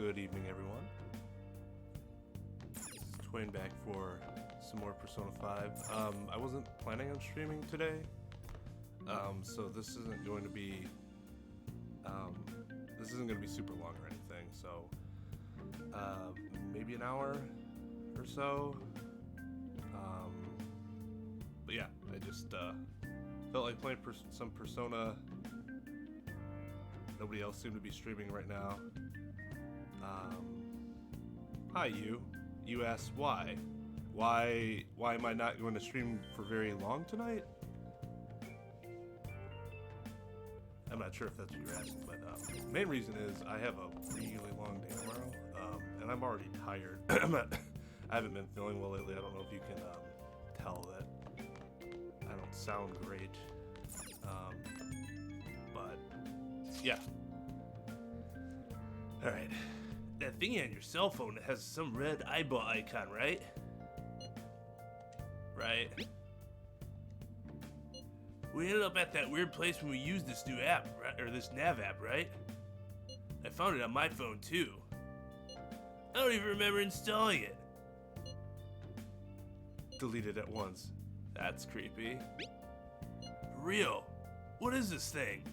Good evening, everyone. This is Twain back for some more Persona 5. I wasn't planning on streaming today, so this isn't going to be super long or anything. So maybe an hour or so. But yeah, I just felt like playing some Persona. Nobody else seemed to be streaming right now. Hi, you. You asked why. Why am I not going to stream for very long tonight? I'm not sure if that's what you're asking, but the main reason is I have a really long day tomorrow, and I'm already tired. I haven't been feeling well lately. I don't know if you can tell that I don't sound great, but yeah. All right. That thingy on your cell phone that has some red eyeball icon, right? Right. We ended up at that weird place when we used this new app, right? Or this nav app, right? I found it on my phone too. I don't even remember installing it. Deleted at once. That's creepy. For real. What is this thing?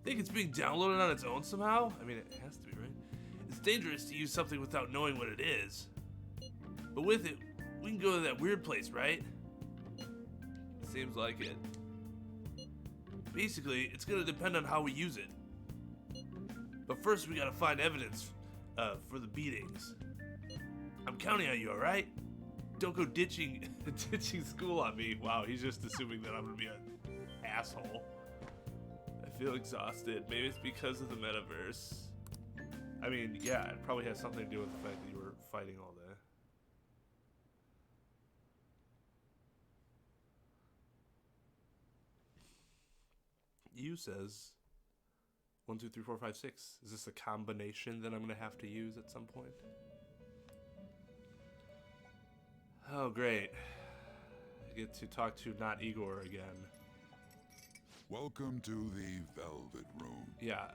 Think it's being downloaded on its own somehow? I mean, it has to be, right? It's dangerous to use something without knowing what it is. But with it, we can go to that weird place, right? Seems like it. Basically, it's gonna depend on how we use it. But first, we gotta find evidence for the beatings. I'm counting on you, alright? Don't go ditching school on me. Wow, he's just assuming that I'm gonna be an asshole. I feel exhausted. Maybe it's because of the metaverse. I mean, yeah, it probably has something to do with the fact that you were fighting all day. You says 1, 2, 3, 4, 5, 6. Is this a combination that I'm gonna have to use at some point? Oh, great. I get to talk to not Igor again. Welcome to the Velvet Room. Yeah.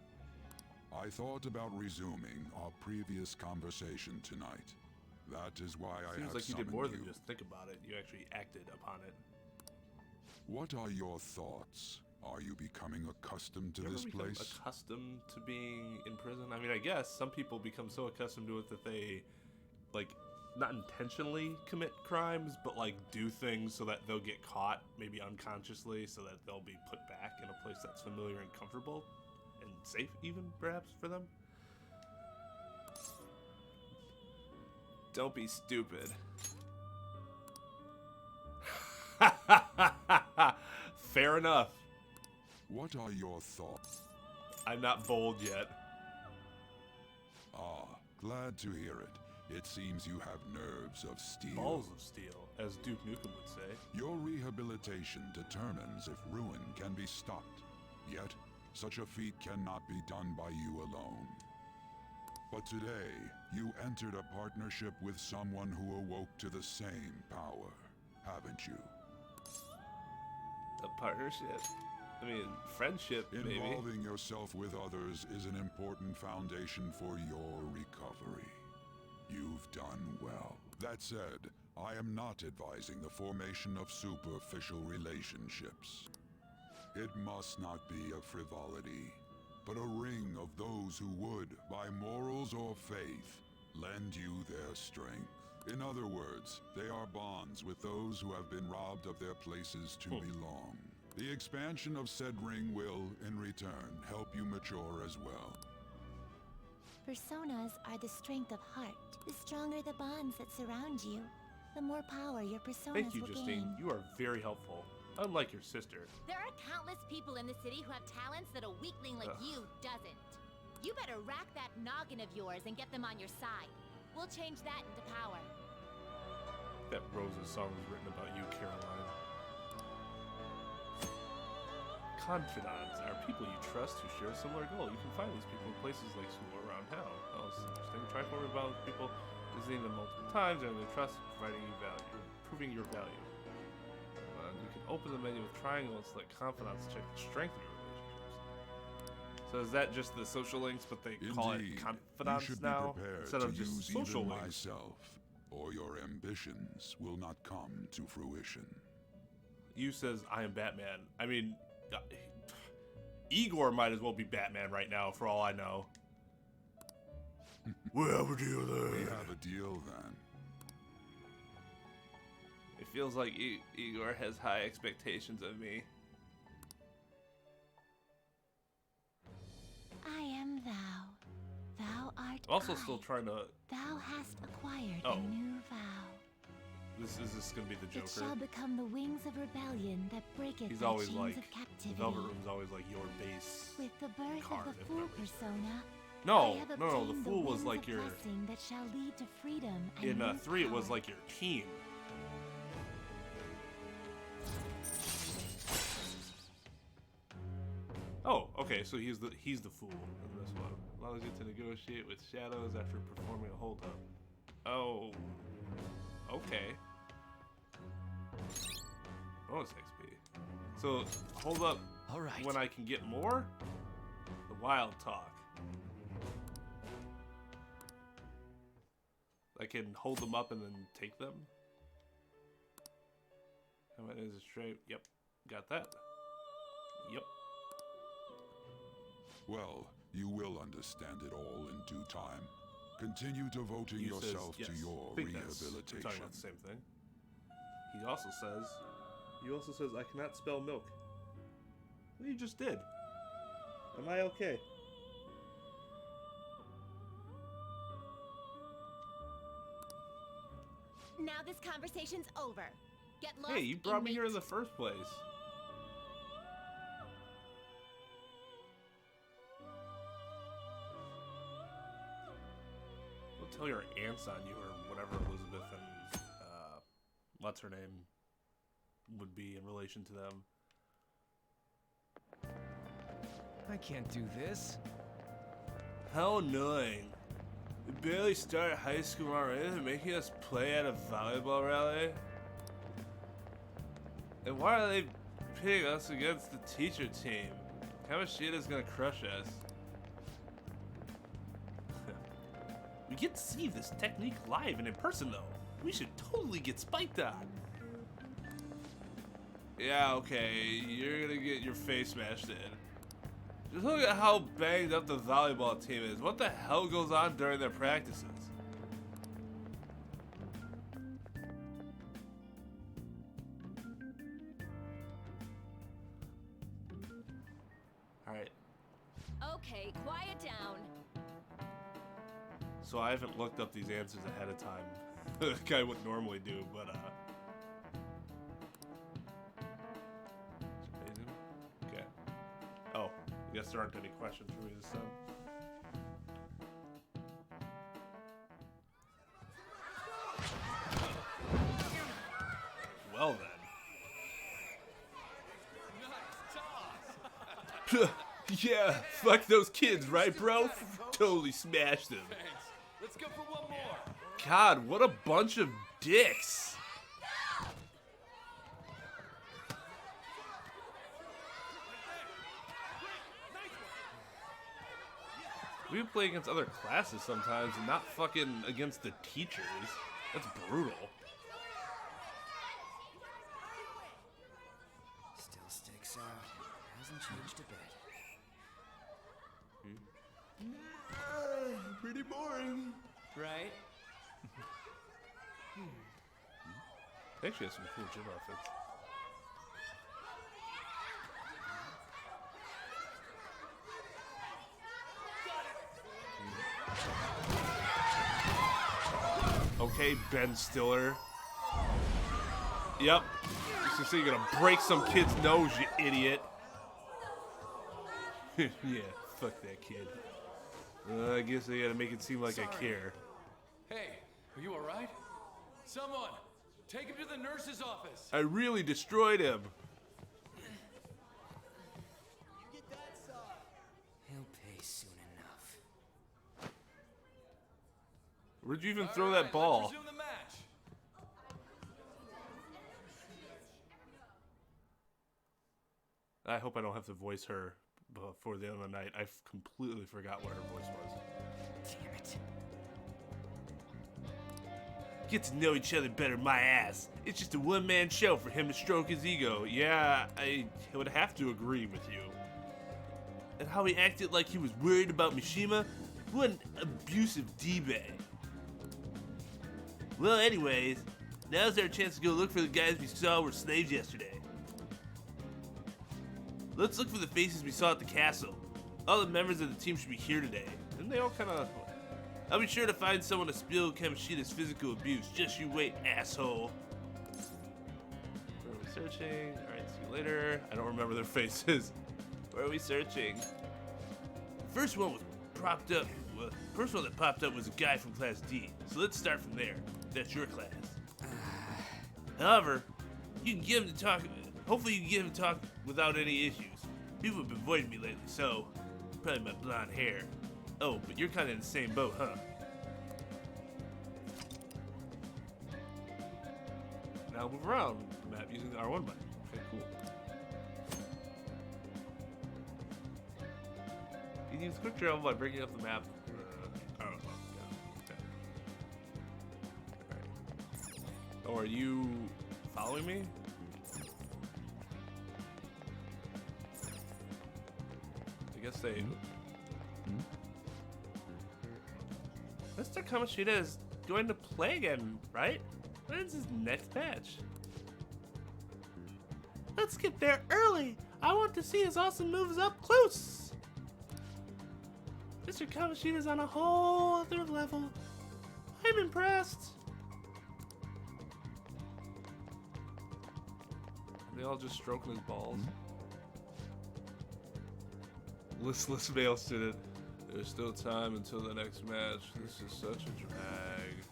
I thought about resuming our previous conversation tonight. That is why I have Seems like you did summoned more you. than just think about it. You actually acted upon it. What are your thoughts? Are you becoming accustomed to You ever this become place? accustomed to being in prison? I mean, I guess some people become so accustomed to it that they, like, not intentionally commit crimes, but like do things so that they'll get caught, maybe unconsciously, so that they'll be put back in a place that's familiar and comfortable and safe, even perhaps for them. Don't be stupid. Fair enough. What are your thoughts? I'm not bold yet. Ah, glad to hear it. It seems you have nerves of steel. Balls of steel, as Duke Nukem would say. Your rehabilitation determines if ruin can be stopped. Yet, such a feat cannot be done by you alone. But today, you entered a partnership with someone who awoke to the same power, haven't you? A partnership? I mean, friendship, maybe. Involving yourself with others is an important foundation for your recovery. You've done well. That said, I am not advising the formation of superficial relationships. It must not be a frivolity, but a ring of those who would, by morals or faith, lend you their strength. In other words, they are bonds with those who have been robbed of their places to belong. The expansion of said ring will, in return, help you mature as well. Personas are the strength of heart. The stronger the bonds that surround you, the more power your personas Thank you, will Justine. gain. You are very helpful. Unlike your sister. There are countless people in the city who have talents that a weakling like you doesn't. You better rack that noggin of yours and get them on your side. We'll change that into power. That Rose's song was written about you, Caroline. Confidants are people you trust who share a similar goal. You can find these people in places like school or around town. Oh, it's interesting. Try forward about people, visiting them multiple times, and their trust, providing you value, proving your value. You can open the menu with triangle and select confidants to check the strength of your relationships. So is that just the social links, but they call it Indeed, you confidants should now be prepared instead to of just use social even links? myself, or your ambitions will not come to fruition. You says I am Batman. I mean, Igor might as well be Batman right now, for all I know. We have a deal there. We have a deal then. It feels like Igor has high expectations of me. I am thou. Thou art Also, I. still trying to. Thou hast acquired Oh. a new vow. Is this gonna be the It shall Joker? become the wings of rebellion that breaketh He's thy always chains like of the captivity. Velvet Room's always like your base. With the birth card, of the if fool memory serves. persona, I No, have no, the obtained Fool was wings like of your. blessing that shall lead to freedom and In new 3, it was power. like your team. Oh, okay, so he's the fool in this one. Allows you to negotiate with shadows after performing a holdup. Oh, okay. Bonus XP. So hold up. All right. When I can get more, the wild talk. I can hold them up and then take them. How many is it straight? Yep, got that. Yep. Well, you will understand it all in due time. Continue devoting He says, yourself yes. to your I think we're rehabilitation. talking about the same thing. He also says, I cannot spell milk. Well, you just did. Am I okay? Now this conversation's over. Get lost. Hey, you brought me here in inmate. the first place. Don't tell your aunts on you or whatever Elizabeth and what's her name would be in relation to them. I can't do this. How annoying. We barely started high school already. They're making us play at a volleyball rally. And why are they pitting us against the teacher team? Kamashita is gonna crush us. We get to see this technique live and in person though. We should totally get spiked on. Yeah, okay, you're gonna get your face smashed in. Just look at how banged up the volleyball team is. What the hell goes on during their practices? Alright, Okay, quiet down. so I haven't looked up these answers ahead of time. Like I would normally do, but okay. Oh, I guess there aren't any questions for me this time. Well then. Yeah, fuck those kids, right, bro? Totally smashed them. Let's go for one more. God, what a bunch of dicks. We can play against other classes sometimes and not fucking against the teachers. That's brutal. Still sticks out. Hasn't changed a bit. Pretty boring. Right? They actually have some cool gym outfits. Okay, Ben Stiller. Yep. You say you're gonna break some kid's nose, you idiot. Yeah, fuck that kid. I guess I gotta make it seem like I care. Hey, are you alright? Someone, take him to the nurse's office. I really destroyed him. He'll pay soon enough. Where'd you even throw Alright, that ball? Let's resume the match. I hope I don't have to voice her before the end of the night. I completely forgot what her voice was. Damn it. Get to know each other better, my ass. It's just a one-man show for him to stroke his ego. Yeah, I would have to agree with you. And how he acted like he was worried about Mishima? What an abusive D-bag. Well, anyways, now's our chance to go look for the guys we saw were slaves yesterday. Let's look for the faces we saw at the castle. All the members of the team should be here today. And they all kind of... I'll be sure to find someone to spill Kamoshida's physical abuse. Just you wait, asshole. Where are we searching? Alright, see you later. I don't remember their faces. Where are we searching? The first one was propped up. Well, the first one that popped up was a guy from Class D. So let's start from there. That's your class. However, you can get him to talk. Hopefully, you can get him to talk without any issues. People have been avoiding me lately, so probably my blonde hair. Oh, but you're kind of in the same boat, huh? Now move around the map using the R1 button. Okay, cool. You can use quick travel by bringing up the map. I don't know. Yeah. Okay. Alright. Oh, are you following me? I guess they... Mr. Kamoshida is going to play again, right? When's his next match? Let's get there early! I want to see his awesome moves up close! Mr. Kamoshida's on a whole other level. I'm impressed! Are they all just stroking his balls? Listless male student. There's still time until the next match. This is such a drag.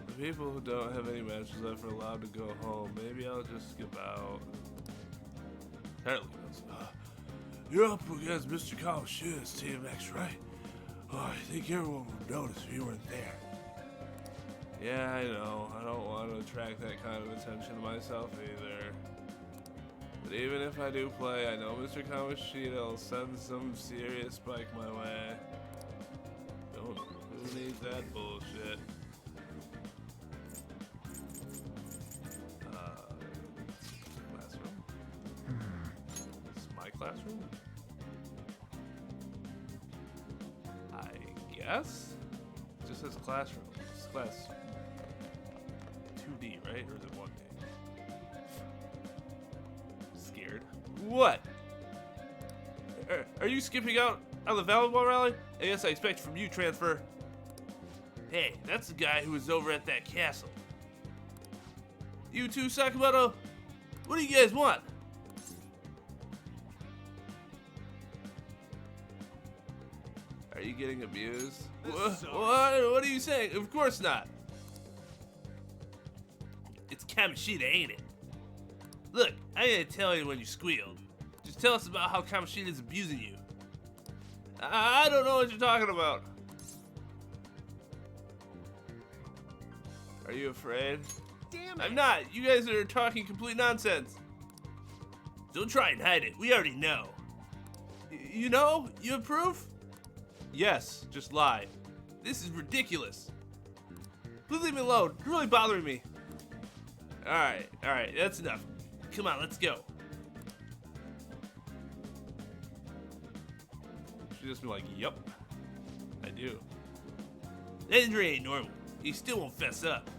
The people who don't have any matches left are allowed to go home. Maybe I'll just skip out. Apparently that's you're up against Mr. Kamoshida's Team X, right? Oh, I think everyone would notice if you weren't there. Yeah, I know. I don't want to attract that kind of attention to myself either. But even if I do play, I know Mr. Kamoshida will send some serious spike my way. Who needs that bullshit? Classroom? It's my classroom? I guess? It just says classroom. It's class 2D, right? Or is it 1D? Scared? What? Are you skipping out on the volleyball rally? I guess I expect from you, transfer. Hey, that's the guy who was over at that castle. You two, Sakamoto? What do you guys want? Are you getting abused? What are you saying? Of course not. It's Kamoshida, ain't it? Look, I ain't gonna tell you when you squealed. Just tell us about how Kamoshida's abusing you. I don't know what you're talking about. Are you afraid? Damn it! I'm not. You guys are talking complete nonsense. Don't try and hide it. We already know. You know? You have proof? Yes, just lie. This is ridiculous. Please leave me alone. You're really bothering me. Alright, that's enough. Come on, let's go. She just be like, yup, I do. That injury ain't normal. He still won't fess up.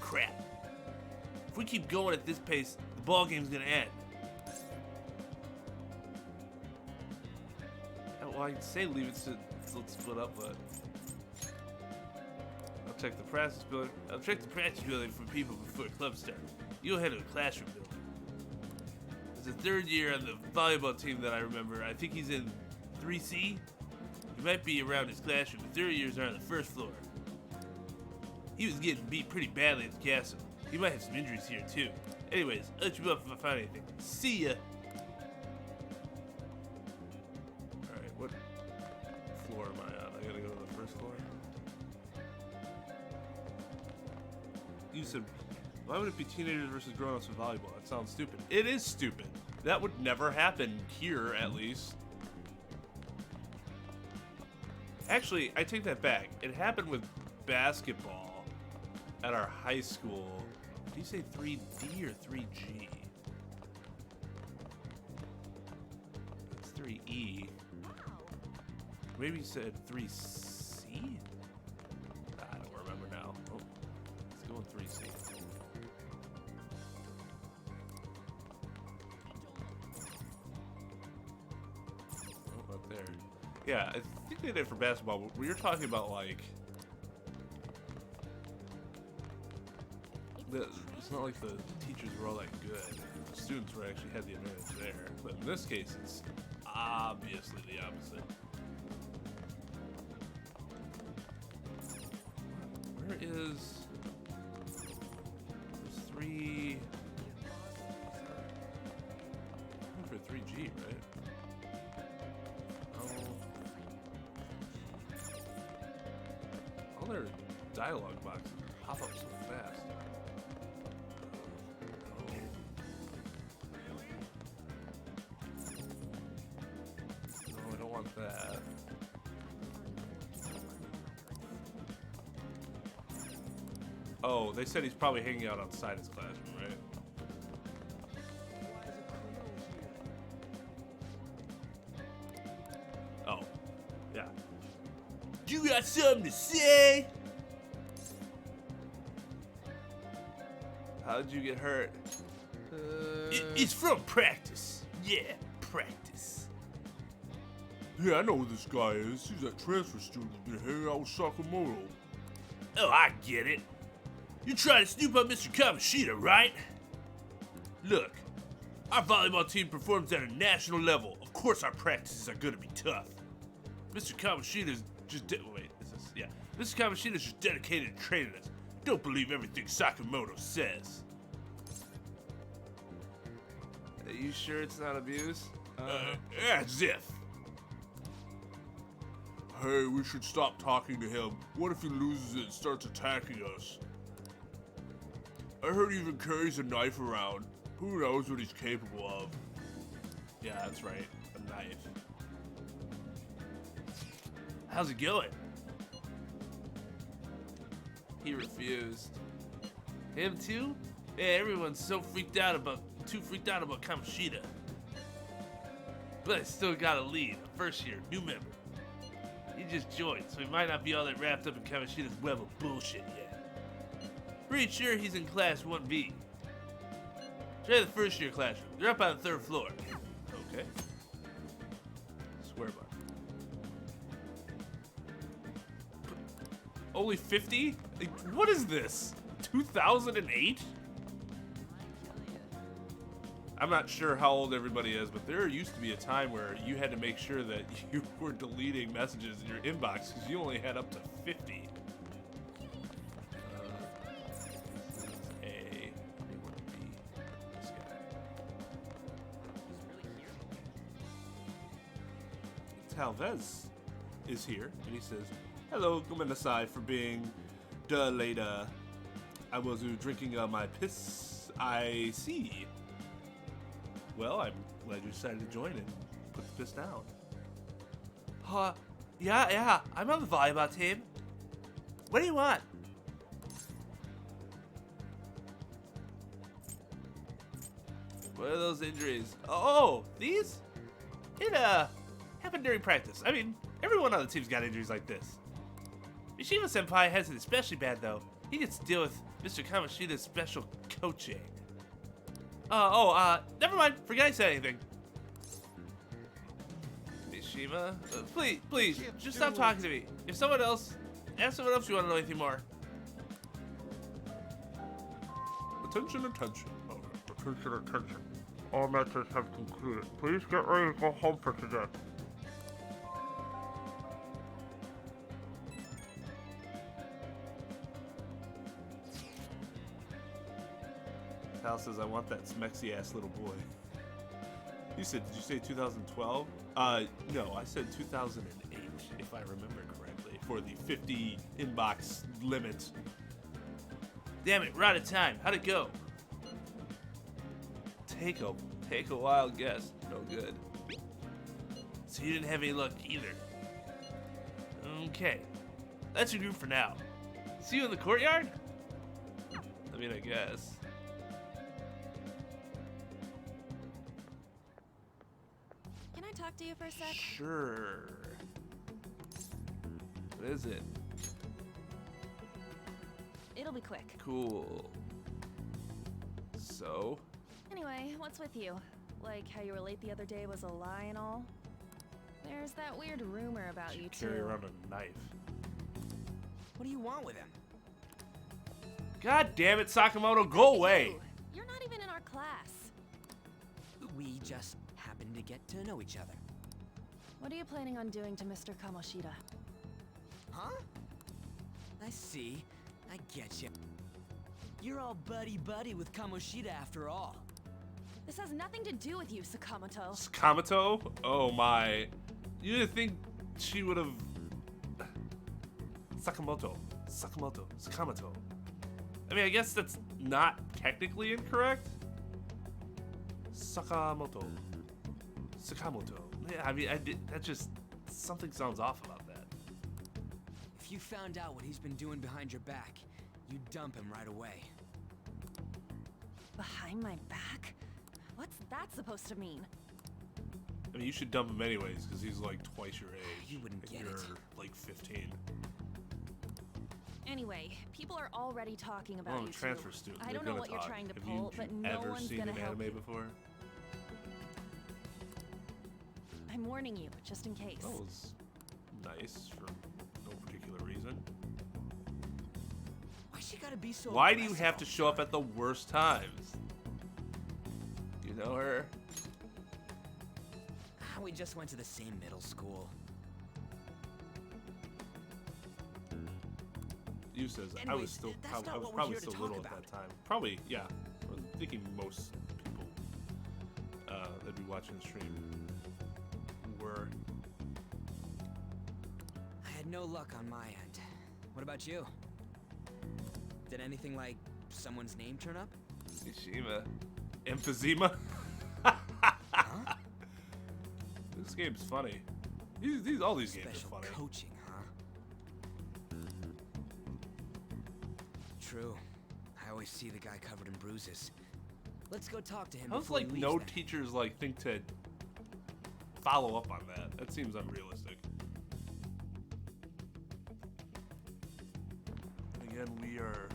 Crap. If we keep going at this pace, the ball game's gonna end. Well, I can say leave it to let's split up, but I'll check the practice building. I'll check the practice building for people before club start. You'll head to the classroom building. It's the third year on the volleyball team that I remember. I think he's in 3C. He might be around his classroom. The third years are on the first floor. He was getting beat pretty badly at the castle. He might have some injuries here too. Anyways, I'll let you up if I find anything. See ya. Alright, what floor am I on? I gotta go to the first floor. You said, why would it be teenagers versus grown-ups in volleyball? That sounds stupid. It is stupid. That would never happen here, at least. Actually, I take that back. It happened with basketball at our high school. Did you say 3D or 3G? It's 3E. Maybe you said 3C? I don't remember now. Oh, let's go with 3C. Oh, up there. Yeah, I think they did it for basketball, but we were talking about, like... It's not like the teachers were all that good. The students were actually had the advantage there. But in this case, it's obviously the opposite. Where is... There's 3... I'm for 3G, right? Oh. All their dialogue boxes pop up so fast. No, I don't want that. Oh, they said he's probably hanging out outside his classroom, right? Oh, yeah. You got something to say? How'd you get hurt? It's from practice. Yeah, practice. Yeah, I know who this guy is. He's that transfer student that's been hanging out with Sakamoto. Oh, I get it. You're trying to snoop on Mr. Kamoshida, right? Look, our volleyball team performs at a national level. Of course our practices are gonna be tough. Mr. Kamoshida's just Mr. Kamoshida's just dedicated to training us. Don't believe everything Sakamoto says. Are you sure it's not abuse? As if. Hey, we should stop talking to him. What if he loses it and starts attacking us? I heard he even carries a knife around. Who knows what he's capable of? Yeah, that's right. A knife. How's it going? He refused. Him too? Yeah, everyone's too freaked out about Kamoshida. But I still got a lead. First year, new member. He just joined, so he might not be all that wrapped up in Kamoshida's web of bullshit yet. Pretty sure he's in class 1B. Try the first year classroom. They're up on the 3rd floor. Okay. Swear bar. Only 50? Like, what is this? 2008? I'm not sure how old everybody is, but there used to be a time where you had to make sure that you were deleting messages in your inbox because you only had up to 50. Talvez is here, and he says, "Hello, come aside for being later. I was drinking my piss. I see. Well, I'm glad you decided to join and put the piss down." Yeah, I'm on the volleyball team. What do you want? What are those injuries? Oh, these? It, happened during practice. I mean, everyone on the team's got injuries like this. Mishima-senpai has it especially bad, though. He gets to deal with Mr. Kamoshida's special coaching. Never mind. Forget I said anything. Mishima? Please, just stop talking to me. Ask someone else you want to know anything more. Attention. Attention. All matches have concluded. Please get ready to go home for today. Tal says, I want that smexy ass little boy. You said, did you say 2012? No, I said 2008, if I remember correctly, for the 50 inbox limit. Damn it, we're out of time. How'd it go? Take a Take a wild guess. No good. So you didn't have any luck either. Okay. That's your group for now. See you in the courtyard? I mean, I guess. Can I talk to you for a sec? Sure. What is it? It'll be quick. Cool. So? Anyway, what's with you? Like how you were late the other day was a lie and all? There's that weird rumor about you too. Carry around a knife. What do you want with him? God damn it, Sakamoto, go away! Ew, you're not even in our class. We just happen to get to know each other. What are you planning on doing to Mr. Kamoshida? Huh? I see. I get you. You're all buddy-buddy with Kamoshida after all. This has nothing to do with you, Sakamoto. Sakamoto? Oh my. You didn't think she would have... Sakamoto. I mean, I guess that's not technically incorrect. Sakamoto. Yeah, I mean, that just... Something sounds off about that. If you found out what he's been doing behind your back, you'd dump him right away. Behind my back? What's that supposed to mean? I mean, you should dump him anyways, because he's like twice your age. You wouldn't and get you're it. like 15. Anyway, people are already talking about Oh, you transfer two. student. I don't know what you're trying to pull, but no ever one's seen gonna an help anime you. before? I'm warning you, just in case. That was nice for no particular reason. Why she gotta be so Why do you aggressive have all to the show up time? at the worst times? You know her? We just went to the same middle school. You says I Anyways, was still that's I not was what we're probably here to still talk little at about. that time. Probably, yeah. I'm thinking most people that'd be watching the stream were. I had no luck on my end. What about you? Did anything like someone's name turn up? Mishima. Emphysema? Huh? This game's funny. All these games Special are funny. coaching, huh? True. I always see the guy covered in bruises. Let's go talk to him. How's before he like leaves no then. teachers like think to follow up on that? That seems unrealistic. And again, we are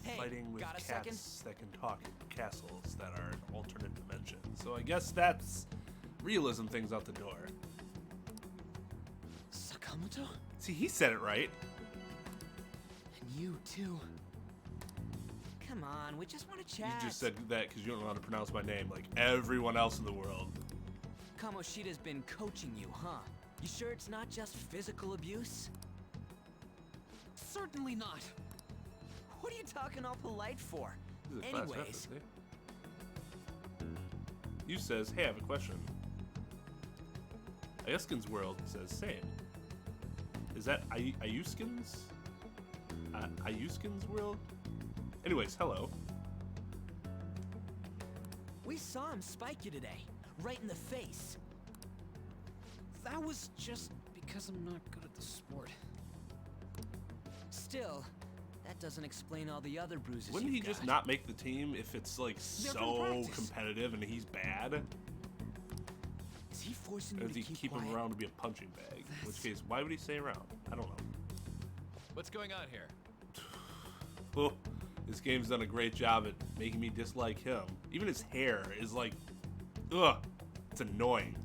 Hey, fighting with got a cats that can talk in castles that are an alternate dimension. So I guess that's realism things out the door. Sakamoto? See, he said it right. And you too. Come on, we just want to chat. You just said that because you don't know how to pronounce my name like everyone else in the world. Kamoshida's been coaching you, huh? You sure it's not just physical abuse? Certainly not. What are you talking all polite for? This is a class Anyways, reference, eh? You says, hey, I have a question. Ayuskin's world says same. Is that Ayuskin's? Ayuskin's world? Anyways, hello. we saw him spike you today, right in the face. That was just because I'm not good at the sport. Still, that doesn't explain all the other bruises Wouldn't he you've just got. not make the team if it's like They're from so practice. competitive and he's bad? Is he forcing Or you does to he keep keep him quiet? around to be a punching bag? In which case, why would he stay around? I don't know. What's going on here? Oh, this game's done a great job at making me dislike him. Even his hair is like, ugh, it's annoying.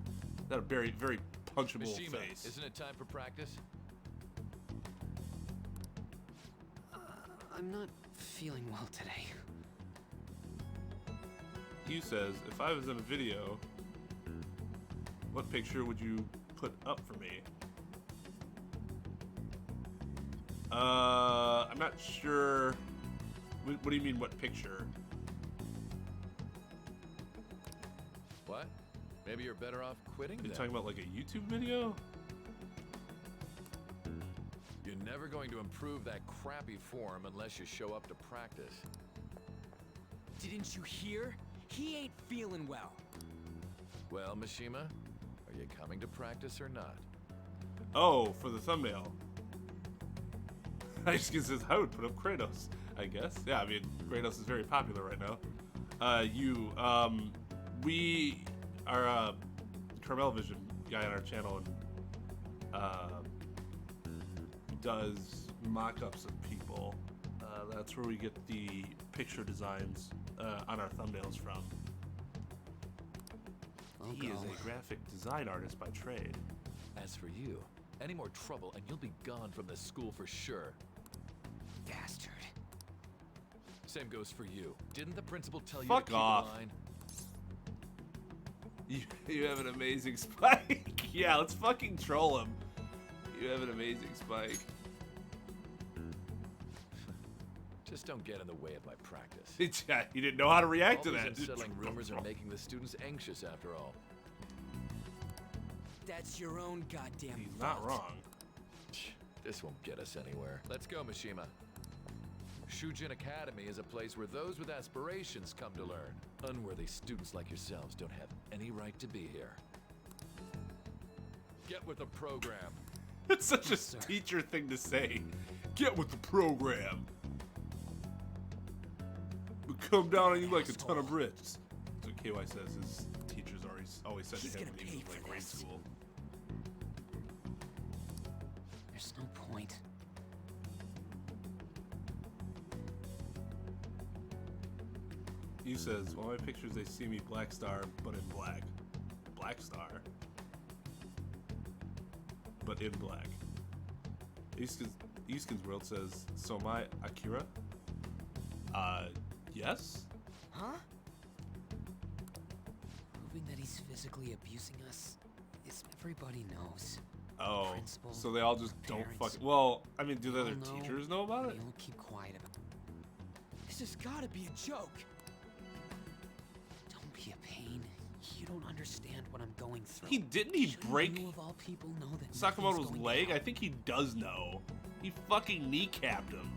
That a very, very punchable Mishima, face. isn't it time for practice? I'm not feeling well today. Hugh says, if I was in a video, what picture would you put up for me? I'm not sure. What do you mean, what picture? What? Maybe you're better off quitting Are you then. talking about like a YouTube video? You're never going to improve that crappy form unless you show up to practice. Didn't you hear? He ain't feeling well. Well, Mishima, are you coming to practice or not? Oh, for the thumbnail. I just says I would put up Kratos, I guess. Yeah, I mean, Kratos is very popular right now. We are CarmelloVision guy on our channel and does mock-ups of people. That's where we get the picture designs on our thumbnails from. He is a graphic design artist by trade. As for you, any more trouble and you'll be gone from this school for sure. Bastard. Same goes for you. Didn't the principal tell you Fuck to keep off. in line? You have an amazing spike. Yeah, let's fucking troll him. You have an amazing spike. Just don't get in the way of my practice. Yeah, you didn't know how to react All to these that. unsettling rumors are making the students anxious after all. That's your own goddamn He's fault. not wrong. This won't get us anywhere. Let's go, Mishima. Shujin Academy is a place where those with aspirations come to learn. Unworthy students like yourselves don't have any right to be here. Get with the program. It's such a teacher thing to say. Get with the program. We'll come down on you like a ton of bricks. That's what KY says his teachers always said to him when he was in like grade school. There's no point. He says, well, my pictures, they see me Black Star, but in black. Black Star? But in black. Easkin's World says, so my Akira? Yes? Huh? Proving that he's physically abusing us is everybody knows. Oh, Principal, so they all just don't parents, fucking... Well, I mean, do the all other know, teachers know about it? They all keep quiet about it. This has gotta be a joke. Don't be a pain. You don't understand what I'm going through. Didn't he Shouldn't break you of all people know that Sakamoto's nothing's going leg? to I think he does know. He fucking kneecapped him.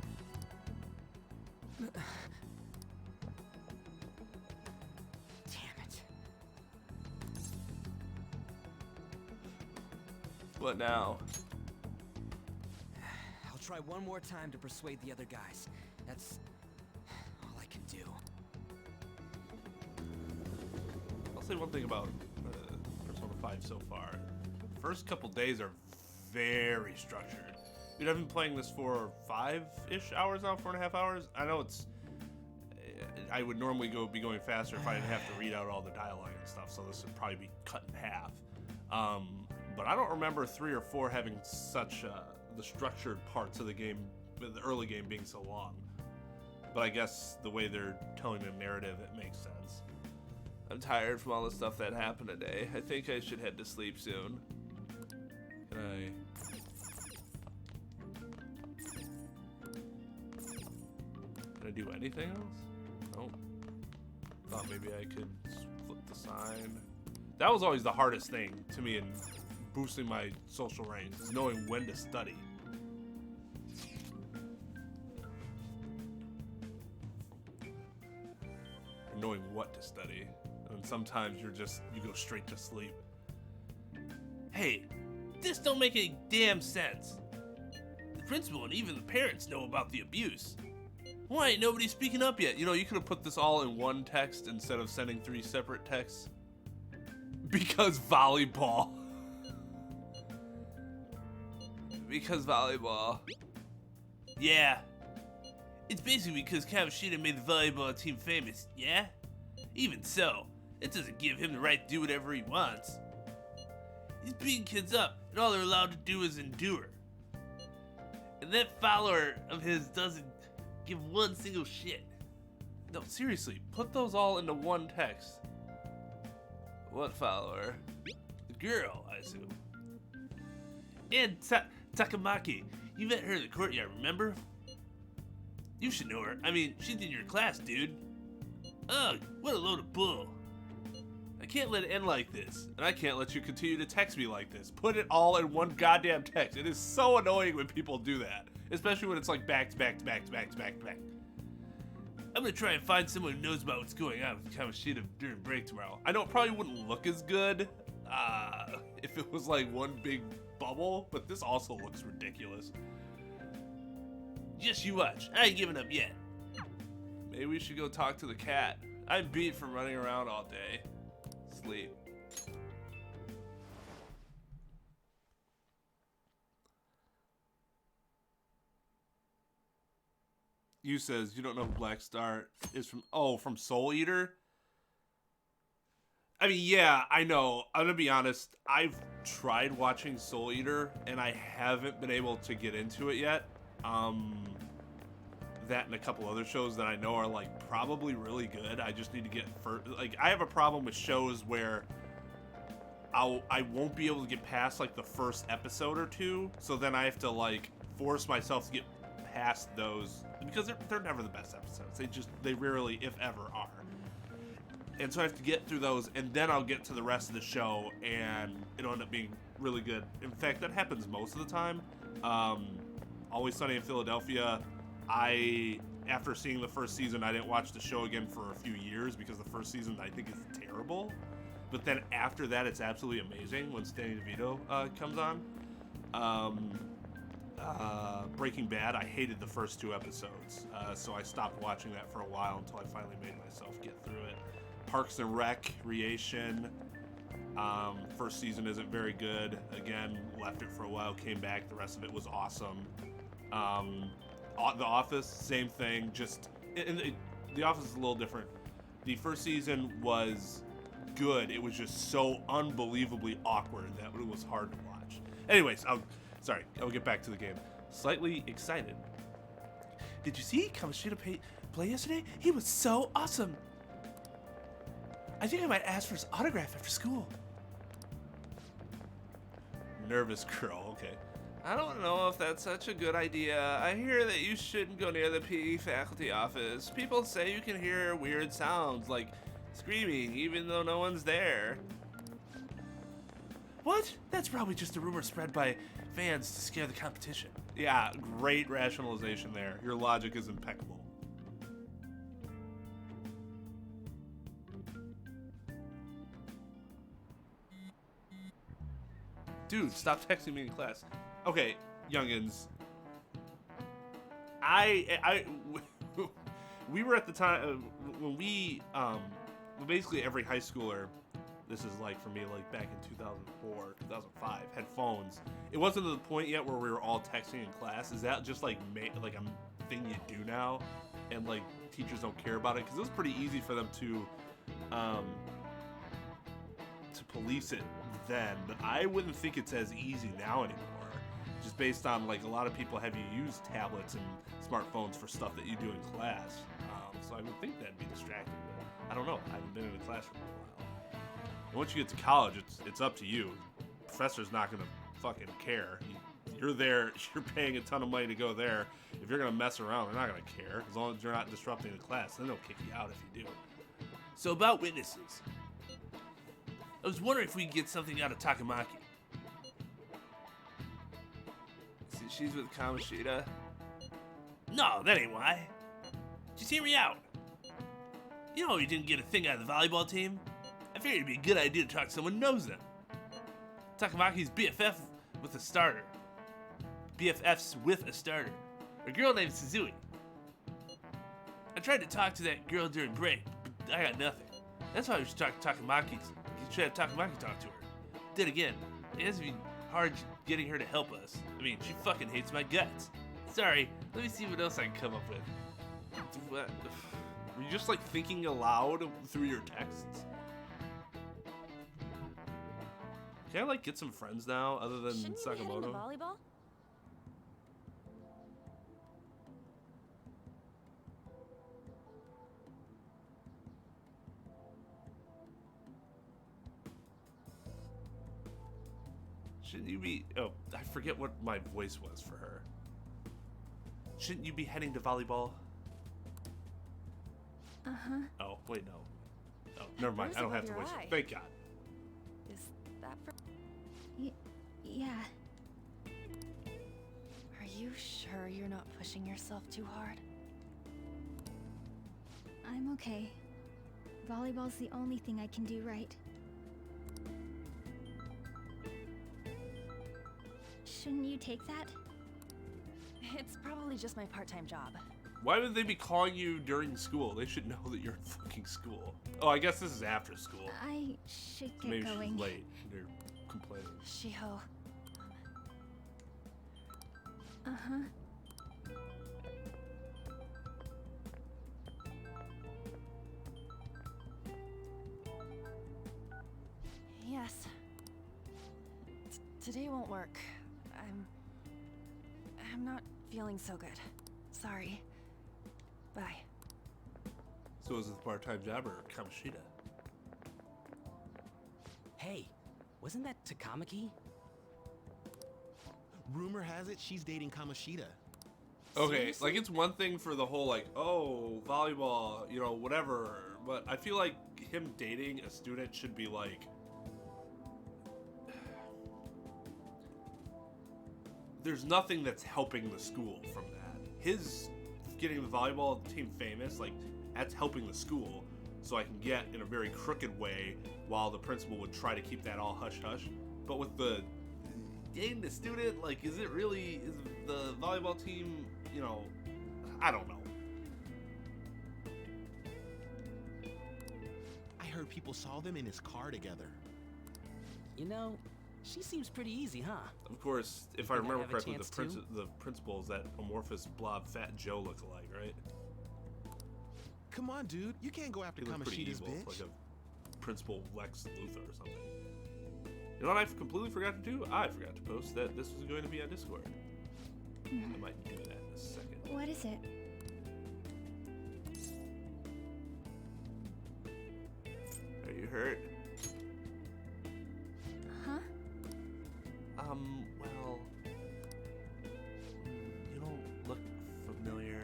Damn it. What now? I'll try one more time to persuade the other guys. That's all I can do. I'll say one thing about Persona 5 so far. First couple days are very structured. Dude, I've been playing this for 5-ish hours now, 4.5 hours. I know it's... I would normally be going faster if I didn't have to read out all the dialogue and stuff, so this would probably be cut in half. But I don't remember 3 or 4 having such the structured parts of the game, the early game being so long. But I guess the way they're telling the narrative, it makes sense. I'm tired from all the stuff that happened today. I think I should head to sleep soon. Can I do anything else? Nope. Thought maybe I could flip the sign. That was always the hardest thing to me in boosting my social range, is knowing when to study. Or knowing what to study. And sometimes you go straight to sleep. Hey, this don't make any damn sense. The principal and even the parents know about the abuse. Why ain't nobody speaking up yet? You know, you could have put this all in one text instead of sending 3 separate texts. Because volleyball. Because volleyball. Yeah. It's basically because Kamoshida made the volleyball team famous, yeah? Even so, it doesn't give him the right to do whatever he wants. He's beating kids up, and all they're allowed to do is endure. And that follower of his doesn't give one single shit. No, seriously, put those all into one text. What follower? The girl, I assume. And Takamaki, you met her in the courtyard, remember? You should know her. I mean, she's in your class, dude. Ugh, what a load of bull. I can't let it end like this, and I can't let you continue to text me like this. Put it all in one goddamn text. It is so annoying when people do that, especially when it's like back to back to back to back to back to back. I'm gonna try and find someone who knows about what's going on with Kamoshida during break tomorrow. I know it probably wouldn't look as good if it was like one big bubble, but this also looks ridiculous. Just you watch. I ain't giving up yet. Maybe we should go talk to the cat. I'm beat from running around all day. Sleep. You says you don't know who Black Star is from. Oh, from Soul Eater? I mean, yeah, I know. I'm gonna be honest. I've tried watching Soul Eater, and I haven't been able to get into it yet. That and a couple other shows that I know are like probably really good. I just need to get like I have a problem with shows where I won't be able to get past like the first episode or two, so then I have to like force myself to get past those because they're never the best episodes. They rarely, if ever, are. And so I have to get through those, and then I'll get to the rest of the show, and it'll end up being really good. In fact, that happens most of the time. Always Sunny in Philadelphia. After seeing the first season, I didn't watch the show again for a few years because the first season I think is terrible. But then after that, it's absolutely amazing when Danny DeVito comes on. Breaking Bad, I hated the first 2 episodes, so I stopped watching that for a while until I finally made myself get through it. Parks and Recreation, first season isn't very good. Again, left it for a while, came back. The rest of it was awesome. The Office, same thing. Just The Office is a little different. The first season was good. It was just so unbelievably awkward that it was hard to watch. Anyways, I'll get back to the game. Slightly excited. Did you see Kamoshida play yesterday? He was so awesome. I think I might ask for his autograph after school. Nervous girl, okay. I don't know if that's such a good idea. I hear that you shouldn't go near the PE faculty office. People say you can hear weird sounds, like screaming, even though no one's there. What? That's probably just a rumor spread by fans to scare the competition. Yeah, great rationalization there. Your logic is impeccable. Dude, stop texting me in class. Okay, youngins. We were at the time when basically every high schooler, this is like for me, like back in 2004, 2005, had phones. It wasn't to the point yet where we were all texting in class. Is that just like a thing you do now, and like teachers don't care about it? Because it was pretty easy for them to police it then, but I wouldn't think it's as easy now anymore. Just based on like a lot of people have you use tablets and smartphones for stuff that you do in class. So I would think that'd be distracting. But I don't know. I haven't been in a classroom in a while. And once you get to college, it's up to you. The professor's not gonna fucking care. You're there. You're paying a ton of money to go there. If you're gonna mess around, they're not gonna care as long as you're not disrupting the class. Then they'll kick you out if you do. So about witnesses. I was wondering if we could get something out of Takamaki. See, she's with Kamoshida. No, that ain't why. Just hear me out. You know you didn't get a thing out of the volleyball team? I figured it'd be a good idea to talk to someone who knows them. Takamaki's BFF with a starter. BFFs with a starter. A girl named Suzui. I tried to talk to that girl during break, but I got nothing. That's why we should talk to Takamaki. You should have Takamaki talk to her. Then again, it has to be hard getting her to help us. I mean, she fucking hates my guts. Sorry, let me see what else I can come up with. What? Were you just like thinking aloud through your texts? Can I like get some friends now other than Shouldn't you be heading to Oh. Sakamoto? volleyball? Shouldn't you be... Oh, I forget what my voice was for her. Shouldn't you be heading to volleyball? Uh-huh. Oh, wait, no. Oh, never mind. Bruise I don't have above to your voice eye. it. Thank God. Is that for... Yeah. Are you sure you're not pushing yourself too hard? I'm okay. Volleyball's the only thing I can do right. Shouldn't you take that? It's probably just my part-time job. Why would they be calling you during school? They should know that you're in fucking school. Oh, I guess this is after school. I should get Maybe going. she's late. They're complaining. Shiho. Uh-huh. Yes. Today won't work. I'm not feeling so good. Sorry. Bye. So is it the part-time job or Kamoshida? Hey, wasn't that Takamaki? Rumor has it she's dating Kamoshida. Okay, Seriously? like it's one thing for the whole like, oh, volleyball, you know, whatever, but I feel like him dating a student should be like, there's nothing that's helping the school from that. His getting the volleyball team famous, like, that's helping the school, so I can get in a very crooked way while the principal would try to keep that all hush-hush. But with the dating the student, like, is it really, is the volleyball team, you know, I don't know. I heard people saw them in his car together. You know, she seems pretty easy, huh? Of course, if You I think I'd remember have a correctly, chance the principal is that amorphous blob fat Joe lookalike, right? Come on, dude. You can't go after He looked pretty Kamoshida's evil, bitch. like a Principal Lex Luthor or something. You know what I completely forgot to do? I forgot to post that this was going to be on Discord. I might do that in a second. What is it? Are you hurt? Huh? Well, you don't look familiar.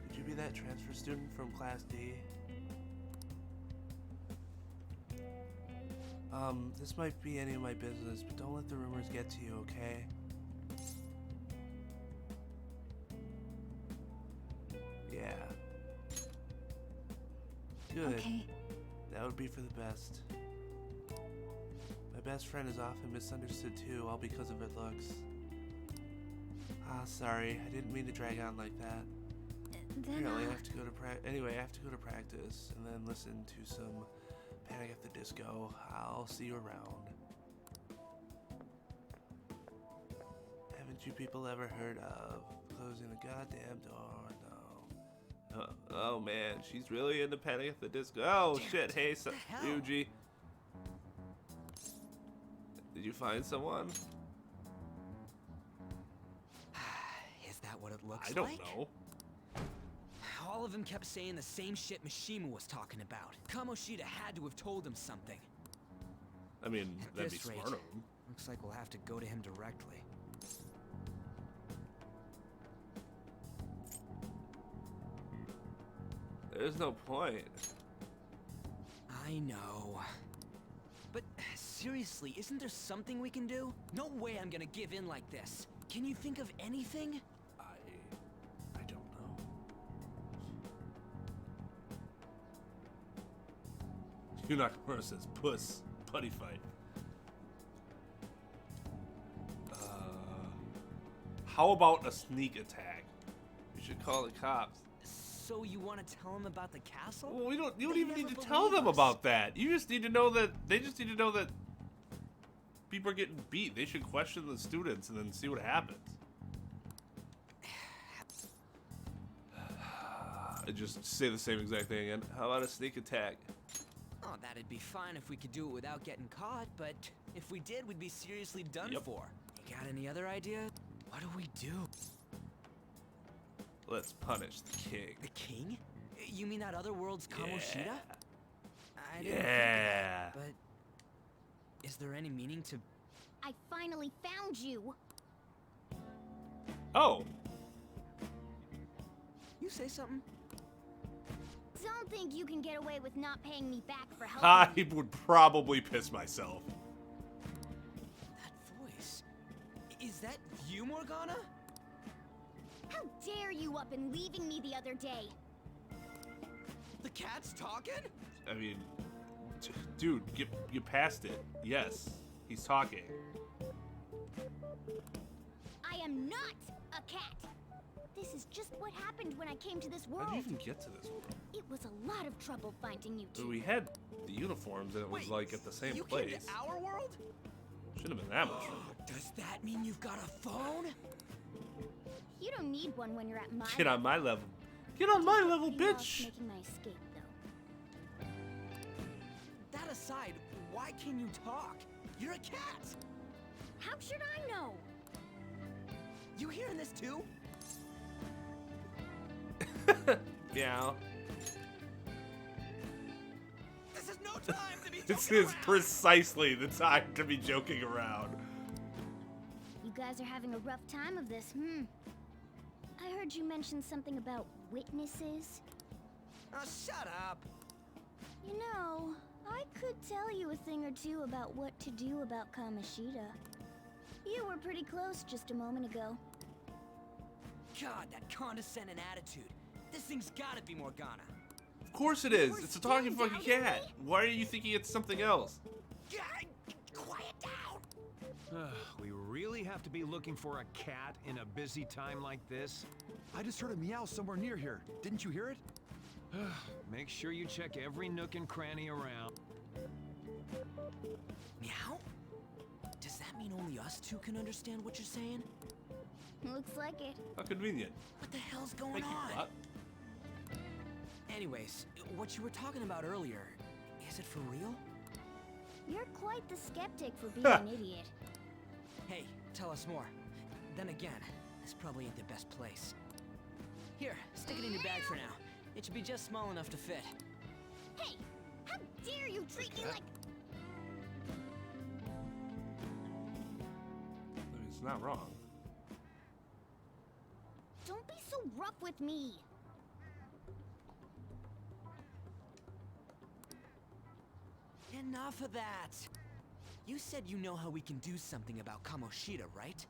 Could you be that transfer student from Class D? This might be any of my business, but don't let the rumors get to you, okay? Yeah. Good. Okay. That would be for the best. My best friend is often misunderstood too, all because of her looks. Ah, sorry. I didn't mean to drag on like that. Then Apparently, I have to go to Anyway, I have to go to practice and then listen to some Panic at the Disco. I'll see you around. Haven't you people ever heard of closing the goddamn door? No. Oh man, she's really into Panic at the Disco. Oh shit! Hey, Yuji. Did you find someone? Is that what it looks like? I don't know. All of them kept saying the same shit Mishima was talking about. Kamoshida had to have told him something. I mean, At that'd be this smart rate, of him. looks like we'll have to go to him directly. There's no point. I know. But seriously, isn't there something we can do? No way I'm gonna give in like this. Can you think of anything? I don't know. Yunakamura says puss. Putty fight. How about a sneak attack? We should call the cops. So you want to tell him about the castle? Well, you don't They even never need to tell believe them us. about that. You just need to know that they just need to know that people are getting beat. They should question the students and then see what happens. I just say the same exact thing again. How about a sneak attack? Oh, that'd be fine if we could do it without getting caught, but if we did, we'd be seriously done Yep. for. You got any other idea? What do we do? Let's punish the king. The king? You mean that other world's Kamoshida? Yeah. I didn't think of Yeah. that, but is there any meaning to... I finally found you. Oh. You say something? Don't think you can get away with not paying me back for helping I me. would probably piss myself. That voice... Is that you, Morgana? How dare you up and leaving me the other day? cat's talking? I mean, dude, get past it. Yes, he's talking. I am not a cat. This is just what happened when I came to this world. How did you even get to this world? It was a lot of trouble finding you two. We had the uniforms and it was like at the same you place. came to our world? Shouldn't have been that much trouble. Does that mean you've got a phone? You don't need one when you're at my Get on my level. Get on my level, Pretty lost bitch. making my escape, though. That aside, why can you talk? You're a cat. How should I know? You hearing this too? Meow. This is no time to be This joking is around. precisely the time to be joking around. You guys are having a rough time of this, I heard you mention something about witnesses. Oh, shut up. You know, I could tell you a thing or two about what to do about Kamoshida. You were pretty close just a moment ago. God, that condescending attitude. This thing's gotta be Morgana. Of course it is. It's a talking fucking cat. Why are you thinking it's something else? Quiet down. We really have to be looking for a cat in a busy time like this? I just heard a meow somewhere near here. Didn't you hear it? Make sure you check every nook and cranny around. Meow? Does that mean only us two can understand what you're saying? Looks like it. How convenient. What the hell's going Thank you, on? Plot. Anyways, what you were talking about earlier, is it for real? You're quite the skeptic for being an idiot. Hey, tell us more. Then again, this probably ain't the best place. Here, stick it in your bag for now. It should be just small enough to fit. Hey, how dare you treat me like... I mean, it's not wrong. Don't be so rough with me. Enough of that. You said you know how we can do something about Kamoshida, right?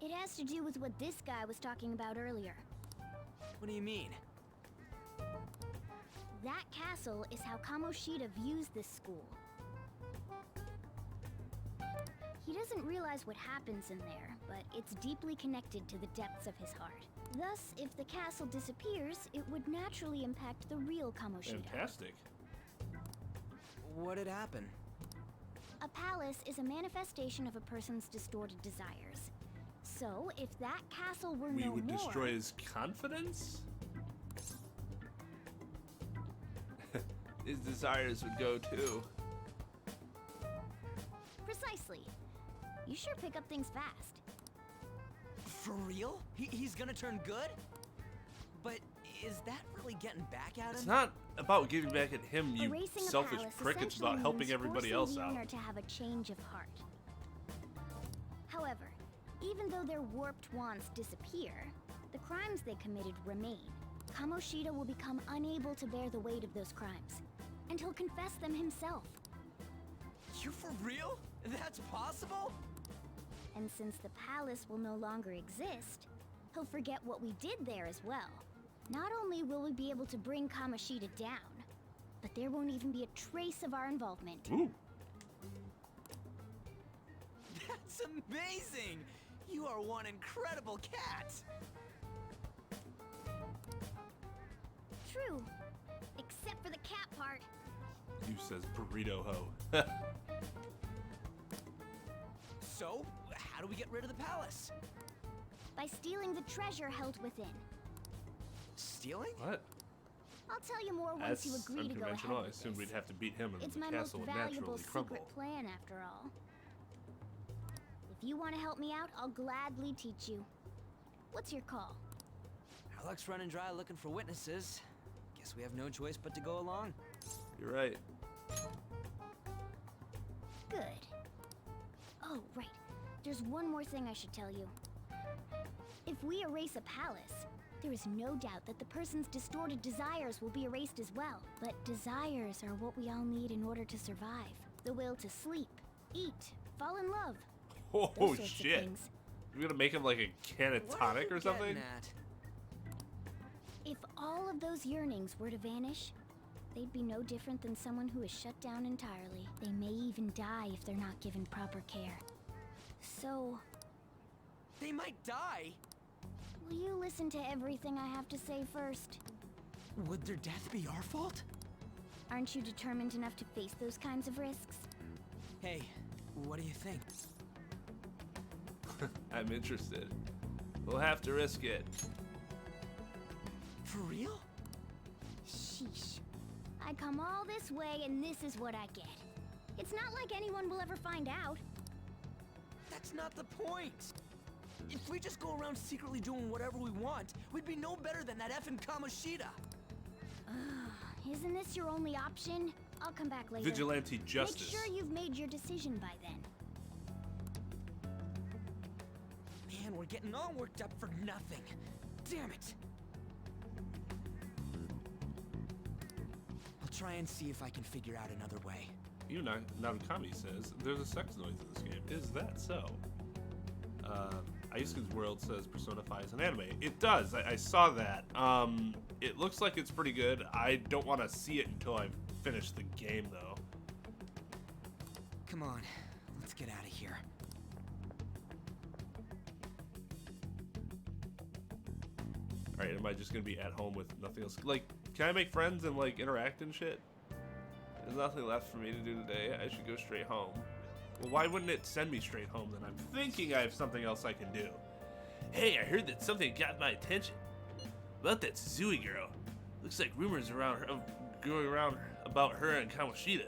It has to do with what this guy was talking about earlier. What do you mean? That castle is how Kamoshida views this school. He doesn't realize what happens in there, but it's deeply connected to the depths of his heart. Thus, if the castle disappears, it would naturally impact the real Kamoshida. Fantastic. What'd happen? A palace is a manifestation of a person's distorted desires. So, if that castle were We no would more... destroy his confidence? His desires would go too. Precisely. You sure pick up things fast. For real? He's gonna turn good? But is that really getting back at him? It's not about giving back at him, you Erasing a selfish palace prick. It's about essentially helping means everybody forcing else the out. owner to have a change of heart. However, even though their warped wants disappear, the crimes they committed remain. Kamoshida will become unable to bear the weight of those crimes, and he'll confess them himself. You for real? That's possible? And since the palace will no longer exist, he'll forget what we did there as well. Not only will we be able to bring Kamoshida down, but there won't even be a trace of our involvement. Ooh. That's amazing! You are one incredible cat! True. Except for the cat part. You says burrito ho. So, how do we get rid of the palace? By stealing the treasure held within. Stealing? What? I'll tell you more once That's you agree to go ahead unconventional. I with assumed this. we'd have to beat him and It's the my most castle would valuable naturally secret crumble. plan, after all. If you want to help me out, I'll gladly teach you. What's your call? Our luck's running dry looking for witnesses. Guess we have no choice but to go along. You're right. Good. Oh, right. There's one more thing I should tell you. If we erase a palace, there is no doubt that the person's distorted desires will be erased as well. But desires are what we all need in order to survive. The will to sleep, eat, fall in love. Oh Those sorts of shit. things. You're gonna make him like a What are catatonic you or something? getting at? If all of those yearnings were to vanish, they'd be no different than someone who is shut down entirely. They may even die if they're not given proper care. So, They might die. will you listen to everything I have to say first? Would their death be our fault? Aren't you determined enough to face those kinds of risks? Hey, what do you think? I'm interested. We'll have to risk it. For real? Sheesh. I come all this way and this is what I get. It's not like anyone will ever find out. That's not the point. If we just go around secretly doing whatever we want, we'd be no better than that effing Kamoshida. Isn't this your only option? I'll come back later. Vigilante justice. Make sure you've made your decision by then. Man, we're getting all worked up for nothing. Damn it. I'll try and see if I can figure out another way. You Narukami says there's a sex noise in this game. Is that so? Isu's World says Persona 5 is an anime. It does. I saw that. It looks like it's pretty good. I don't want to see it until I've finished the game, though. Come on, let's get out of here. Alright, am I just gonna be at home with nothing else? Like, can I make friends and, like, interact and shit? There's nothing left for me to do today. I should go straight home. Well, why wouldn't it send me straight home then? I'm thinking I have something else I can do. Hey, I heard that something got my attention. About that Suzui girl. Looks like rumors around her, going around about her and Kamoshida.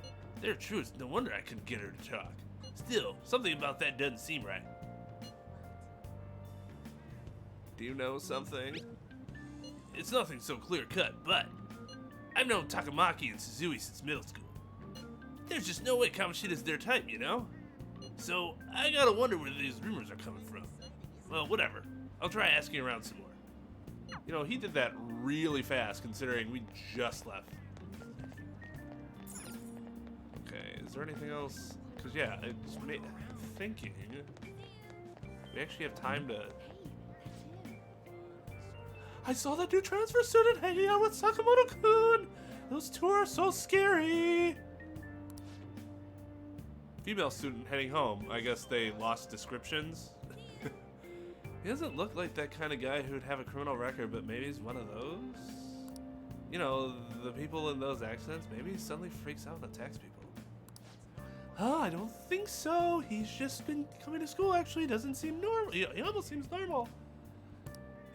If they're true, it's no wonder I couldn't get her to talk. Still, something about that doesn't seem right. Do you know something? It's nothing so clear-cut, but I've known Takamaki and Suzui since middle school. There's just no way Kamoshida's their type, you know? So, I gotta wonder where these rumors are coming from. Well, whatever. I'll try asking around some more. You know, he did that really fast, considering we just left. Okay, is there anything else? Because, yeah, it's thinking. We actually have time to... I saw that new transfer student hanging out with Sakamoto-kun! Those two are so scary! Female student heading home. I guess they lost descriptions. He doesn't look like that kind of guy who'd have a criminal record, but maybe he's one of those? You know, the people in those accidents, maybe he suddenly freaks out and attacks people. Oh, I don't think so. He's just been coming to school, actually. Doesn't seem normal. He almost seems normal.